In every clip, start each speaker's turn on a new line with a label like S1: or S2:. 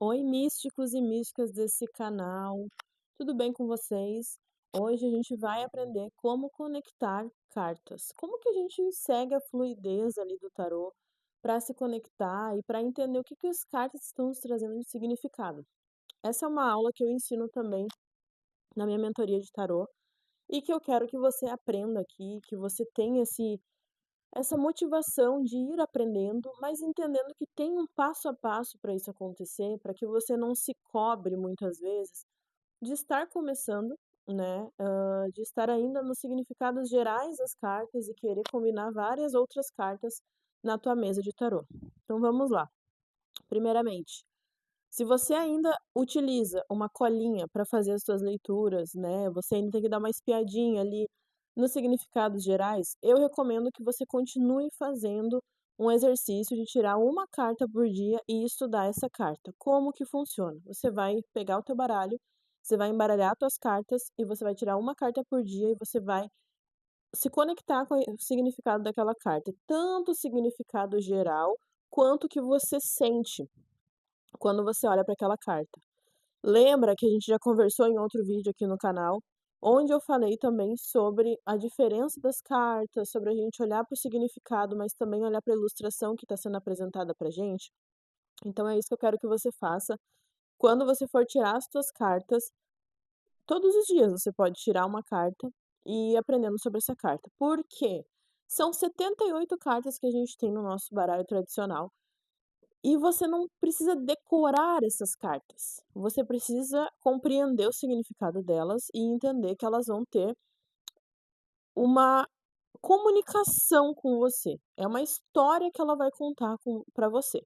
S1: Oi, místicos e místicas desse canal, tudo bem com vocês? Hoje a gente vai aprender como conectar cartas. Como que a gente segue a fluidez ali do tarô para se conectar e para entender o que as cartas estão nos trazendo de significado. Essa é uma aula que eu ensino também na minha mentoria de tarô e que eu quero que você aprenda aqui, que você tenha essa motivação de ir aprendendo, mas entendendo que tem um passo a passo para isso acontecer, para que você não se cobre muitas vezes de estar começando, né, de estar ainda nos significados gerais das cartas e querer combinar várias outras cartas na tua mesa de tarô. Então vamos lá. Primeiramente, se você ainda utiliza uma colinha para fazer as suas leituras, né, você ainda tem que dar uma espiadinha ali nos significados gerais, eu recomendo que você continue fazendo um exercício de tirar uma carta por dia e estudar essa carta. Como que funciona? Você vai pegar o teu baralho, você vai embaralhar tuas cartas e você vai tirar uma carta por dia e você vai se conectar com o significado daquela carta, tanto o significado geral quanto o que você sente quando você olha para aquela carta. Lembra que a gente já conversou em outro vídeo aqui no canal, onde eu falei também sobre a diferença das cartas, sobre a gente olhar para o significado, mas também olhar para a ilustração que está sendo apresentada para gente? Então é isso que eu quero que você faça. Quando você for tirar as suas cartas, todos os dias você pode tirar uma carta e ir aprendendo sobre essa carta. Por quê? São 78 cartas que a gente tem no nosso baralho tradicional. E você não precisa decorar essas cartas, você precisa compreender o significado delas e entender que elas vão ter uma comunicação com você, é uma história que ela vai contar para você.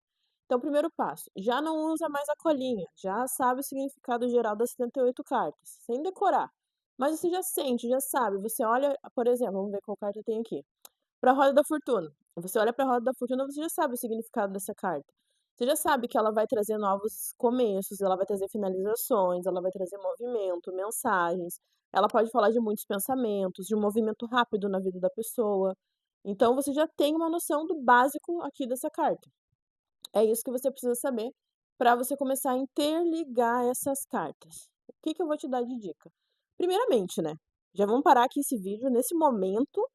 S1: Então, primeiro passo, já não usa mais a colinha, já sabe o significado geral das 78 cartas, sem decorar. Mas você já sente, já sabe, você olha, por exemplo, vamos ver qual carta tem aqui. Para a roda da fortuna. Você olha para a roda da fortuna, você já sabe o significado dessa carta. Você já sabe que ela vai trazer novos começos, ela vai trazer finalizações, ela vai trazer movimento, mensagens. Ela pode falar de muitos pensamentos, de um movimento rápido na vida da pessoa. Então você já tem uma noção do básico aqui dessa carta. É isso que você precisa saber para você começar a interligar essas cartas. O que que eu vou te dar de dica? Primeiramente, né, já vamos parar aqui esse vídeo nesse momento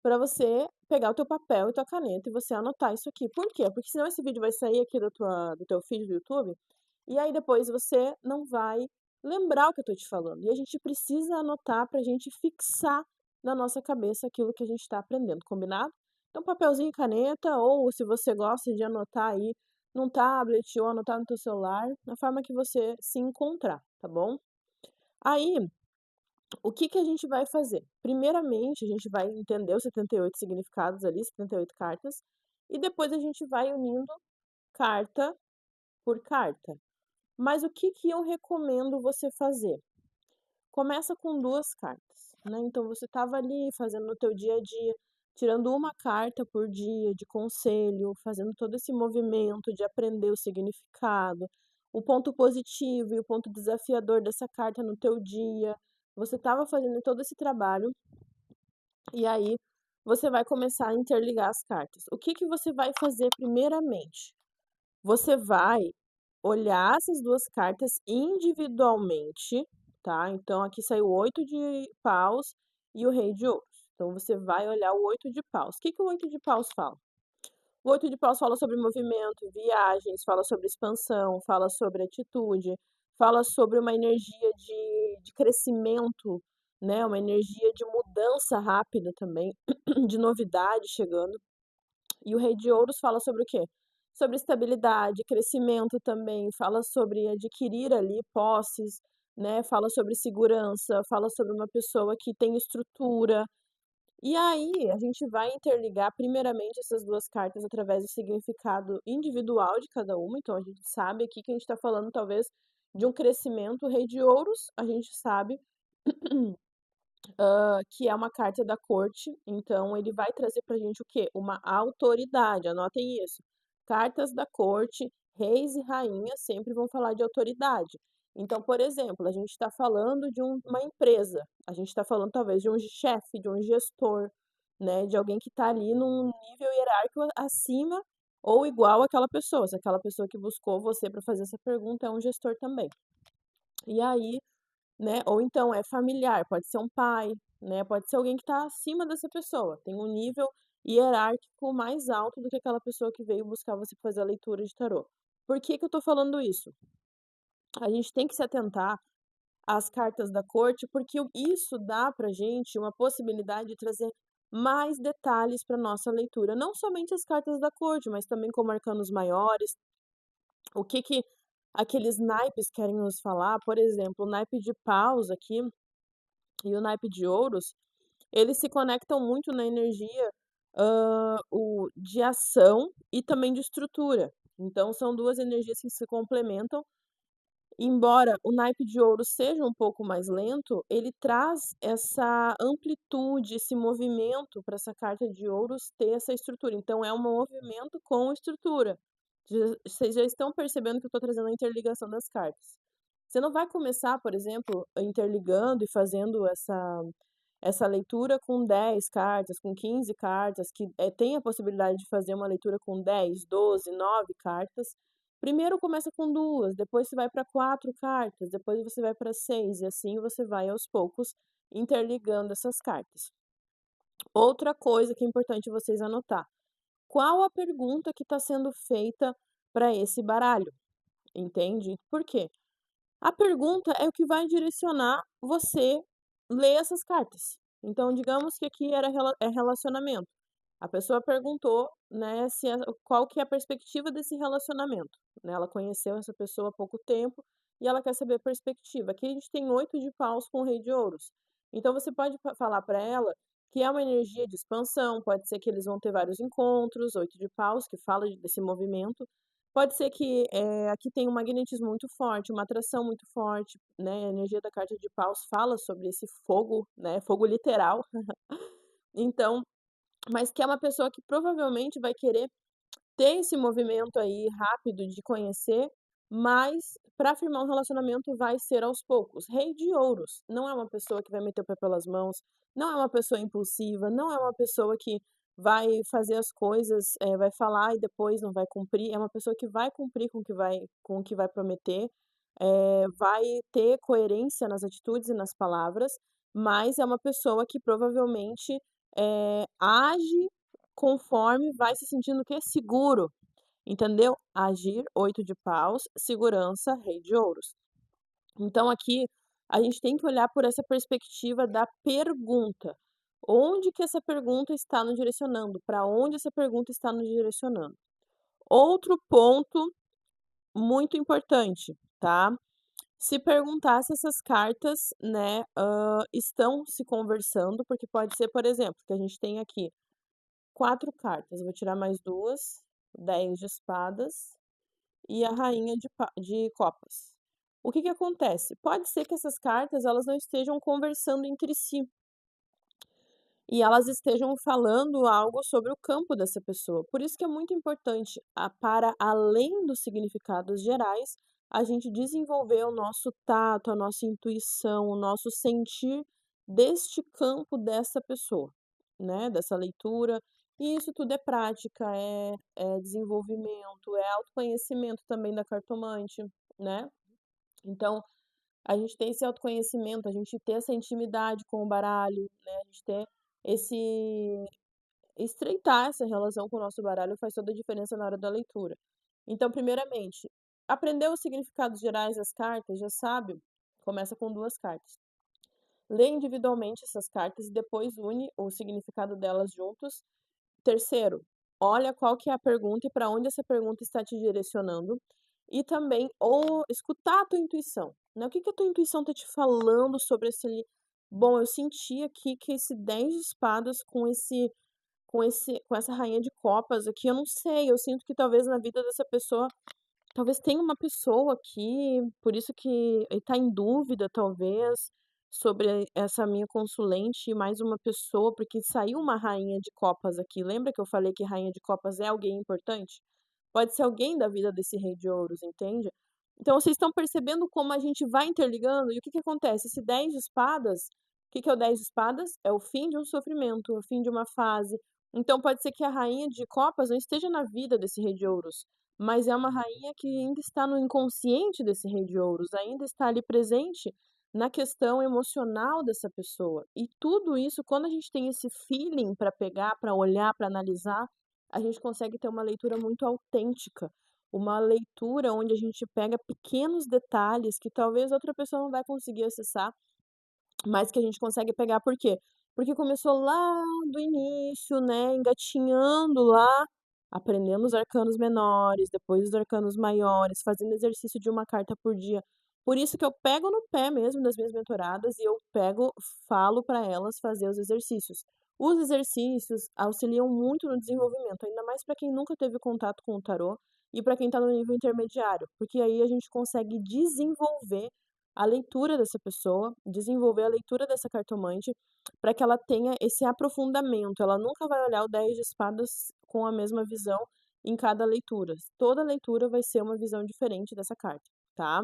S1: para você pegar o teu papel e tua caneta e você anotar isso aqui. Por quê? Porque senão esse vídeo vai sair aqui do teu feed do YouTube, e aí depois você não vai lembrar o que eu tô te falando. E a gente precisa anotar para a gente fixar na nossa cabeça aquilo que a gente está aprendendo, combinado? Então papelzinho e caneta, ou se você gosta de anotar aí num tablet ou anotar no teu celular, na forma que você se encontrar, tá bom? Aí, o que que a gente vai fazer? Primeiramente, a gente vai entender os 78 significados ali, 78 cartas, e depois a gente vai unindo carta por carta. Mas o que que eu recomendo você fazer? Começa com 2 cartas, né, então você estava ali fazendo no teu dia a dia, tirando uma carta por dia de conselho, fazendo todo esse movimento de aprender o significado, o ponto positivo e o ponto desafiador dessa carta no teu dia. Você estava fazendo todo esse trabalho, e aí você vai começar a interligar as cartas. O que que você vai fazer primeiramente? Você vai olhar essas 2 cartas individualmente, tá, então aqui saiu o 8 de paus e o rei de ouros. Então você vai olhar o 8 de paus. O que que o 8 de paus fala? O 8 de paus fala sobre movimento, viagens, fala sobre expansão, fala sobre atitude, fala sobre uma energia de crescimento, né, uma energia de mudança rápida também, de novidade chegando. E o rei de ouros fala sobre o quê? Sobre estabilidade, crescimento também, fala sobre adquirir ali posses, né, fala sobre segurança, fala sobre uma pessoa que tem estrutura. E aí, a gente vai interligar primeiramente essas 2 cartas através do significado individual de cada uma, então a gente sabe aqui que a gente está falando talvez de um crescimento. O rei de ouros, a gente sabe que é uma carta da corte, então ele vai trazer pra gente o quê? Uma autoridade, anotem isso. Cartas da corte, reis e rainhas sempre vão falar de autoridade. Então, por exemplo, a gente está falando de uma empresa, a gente está falando talvez de um chefe, de um gestor, né, de alguém que está ali num nível hierárquico acima ou igual àquela pessoa, se aquela pessoa que buscou você para fazer essa pergunta é um gestor também. E aí, né, ou então é familiar, pode ser um pai, né, pode ser alguém que está acima dessa pessoa, tem um nível hierárquico mais alto do que aquela pessoa que veio buscar você pra fazer a leitura de tarô. Por que que eu tô falando isso? A gente tem que se atentar às cartas da corte, porque isso dá pra gente uma possibilidade de trazer mais detalhes para nossa leitura, não somente as cartas da corte, mas também como arcanos maiores, o que que aqueles naipes querem nos falar. Por exemplo, o naipe de paus aqui e o naipe de ouros, eles se conectam muito na energia, de ação e também de estrutura. Então são 2 energias que se complementam. Embora o naipe de ouros seja um pouco mais lento, ele traz essa amplitude, esse movimento para essa carta de ouros ter essa estrutura. Então é um movimento com estrutura. Vocês já estão percebendo que eu estou trazendo a interligação das cartas. Você não vai começar, por exemplo, interligando e fazendo essa leitura com 10 cartas, com 15 cartas, que, tem a possibilidade de fazer uma leitura com 10, 12, 9 cartas. Primeiro começa com 2, depois você vai para 4 cartas, depois você vai para 6 e assim você vai aos poucos interligando essas cartas. Outra coisa que é importante vocês anotar: qual a pergunta que está sendo feita para esse baralho, entende? Por quê? A pergunta é o que vai direcionar você ler essas cartas. Então, digamos que aqui é relacionamento. A pessoa perguntou, né, se qual que é a perspectiva desse relacionamento, né? Ela conheceu essa pessoa há pouco tempo e ela quer saber a perspectiva. Aqui a gente tem 8 de paus com o rei de ouros. Então você pode falar para ela que é uma energia de expansão, pode ser que eles vão ter vários encontros, 8 de paus, que fala desse movimento. Pode ser que, aqui tem um magnetismo muito forte, uma atração muito forte, né, a energia da carta de paus fala sobre esse fogo, né, fogo literal. Então, mas que é uma pessoa que provavelmente vai querer ter esse movimento aí rápido de conhecer, mas para firmar um relacionamento vai ser aos poucos. Rei de ouros, não é uma pessoa que vai meter o pé pelas mãos, não é uma pessoa impulsiva, não é uma pessoa que vai fazer as coisas, vai falar e depois não vai cumprir, é uma pessoa que vai cumprir com o que vai prometer, vai ter coerência nas atitudes e nas palavras, mas é uma pessoa que provavelmente, age conforme vai se sentindo o quê? Seguro, entendeu? Agir, 8 de paus, segurança, rei de ouros. Então aqui, a gente tem que olhar por essa perspectiva da pergunta. Onde que essa pergunta está nos direcionando? Para onde essa pergunta está nos direcionando? Outro ponto muito importante, tá? Se perguntar se essas cartas, né, estão se conversando, porque pode ser, por exemplo, que a gente tem aqui 4 cartas, eu vou tirar mais 2, 10 de espadas e a rainha de copas. O que que acontece? Pode ser que essas cartas elas não estejam conversando entre si, e elas estejam falando algo sobre o campo dessa pessoa. Por isso que é muito importante, para além dos significados gerais, a gente desenvolver o nosso tato, a nossa intuição, o nosso sentir deste campo dessa pessoa, né, dessa leitura. E isso tudo é prática, é desenvolvimento, é autoconhecimento também da cartomante, né. Então, a gente ter esse autoconhecimento, a gente ter essa intimidade com o baralho, né, a gente ter esse estreitar essa relação com o nosso baralho faz toda a diferença na hora da leitura. Então, primeiramente, aprender os significados gerais das cartas, já sabe, começa com 2 cartas. Lê individualmente essas cartas e depois une o significado delas juntos. Terceiro, olha qual que é a pergunta e para onde essa pergunta está te direcionando. E também ou escutar a tua intuição, né, o que que a tua intuição está te falando sobre esse bom, eu senti aqui que esse 10 de espadas com essa rainha de copas aqui, eu não sei, eu sinto que talvez na vida dessa pessoa, talvez tenha uma pessoa aqui, por isso que ele tá em dúvida talvez, sobre essa minha consulente e mais uma pessoa, porque saiu uma rainha de copas aqui, lembra que eu falei que rainha de copas é alguém importante? Pode ser alguém da vida desse rei de ouros, entende? Então vocês estão percebendo como a gente vai interligando e o que que acontece? Esse 10 de espadas, o que que é o 10 de espadas? É o fim de um sofrimento, o fim de uma fase, Então pode ser que a rainha de copas não esteja na vida desse rei de ouros, mas é uma rainha que ainda está no inconsciente desse rei de ouros, ainda está ali presente na questão emocional dessa pessoa. E tudo isso, quando a gente tem esse feeling para pegar, para olhar, para analisar, a gente consegue ter uma leitura muito autêntica, uma leitura onde a gente pega pequenos detalhes que talvez outra pessoa não vai conseguir acessar, mas que a gente consegue pegar, por quê? Porque começou lá do início, né, engatinhando lá, aprendendo os arcanos menores, depois os arcanos maiores, fazendo exercício de uma carta por dia. Por isso que eu pego no pé mesmo das minhas mentoradas e eu pego, falo para elas fazer os exercícios. Os exercícios auxiliam muito no desenvolvimento, ainda mais para quem nunca teve contato com o tarô e para quem está no nível intermediário, porque aí a gente consegue desenvolver a leitura dessa pessoa, desenvolver a leitura dessa cartomante, para que ela tenha esse aprofundamento. Ela nunca vai olhar o 10 de espadas com a mesma visão em cada leitura. Toda leitura vai ser uma visão diferente dessa carta, tá?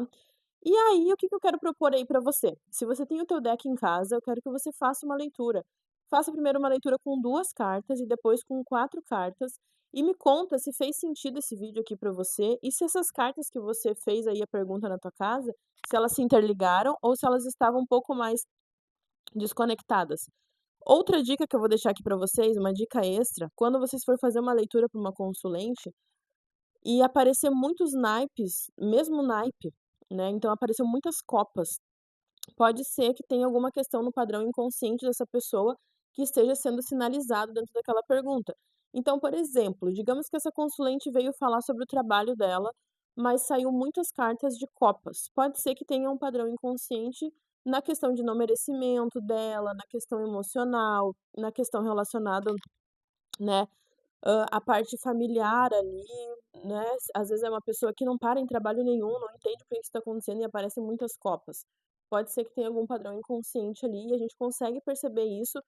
S1: E aí, o que que eu quero propor aí para você? Se você tem o teu deck em casa, eu quero que você faça uma leitura. Faça primeiro uma leitura com 2 cartas e depois com 4 cartas, e me conta se fez sentido esse vídeo aqui para você e se essas cartas que você fez aí a pergunta na tua casa, se elas se interligaram ou se elas estavam um pouco mais desconectadas. Outra dica que eu vou deixar aqui para vocês, uma dica extra, quando vocês for fazer uma leitura para uma consulente e aparecer muitos naipes, mesmo naipe, né, então apareceu muitas copas, pode ser que tenha alguma questão no padrão inconsciente dessa pessoa que esteja sendo sinalizado dentro daquela pergunta. Então, por exemplo, digamos que essa consulente veio falar sobre o trabalho dela, mas saiu muitas cartas de copas. Pode ser que tenha um padrão inconsciente na questão de não merecimento dela, na questão emocional, na questão relacionada, né, a parte familiar ali, né, às vezes é uma pessoa que não para em trabalho nenhum, não entende por que isso está acontecendo e aparecem muitas copas. Pode ser que tenha algum padrão inconsciente ali e a gente consegue perceber isso,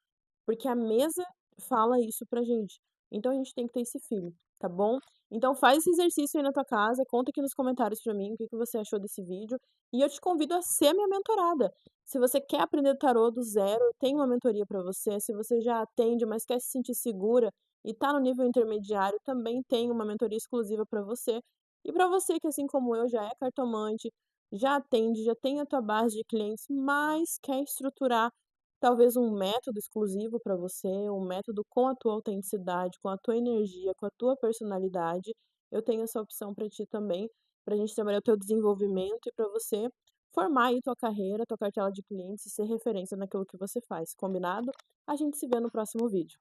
S1: porque a mesa fala isso pra gente. Então a gente tem que ter esse feeling, tá bom? Então faz esse exercício aí na tua casa, conta aqui nos comentários pra mim o que que você achou desse vídeo e eu te convido a ser minha mentorada. Se você quer aprender tarô do zero, eu tenho uma mentoria pra você. Se você já atende, mas quer se sentir segura e tá no nível intermediário, também tem uma mentoria exclusiva para você. E para você que, assim como eu, já é cartomante, já atende, já tem a tua base de clientes, mas quer estruturar talvez um método exclusivo para você, um método com a tua autenticidade, com a tua energia, com a tua personalidade, eu tenho essa opção para ti também, para a gente trabalhar o teu desenvolvimento e para você formar aí tua carreira, tua cartela de clientes e ser referência naquilo que você faz, combinado? A gente se vê no próximo vídeo.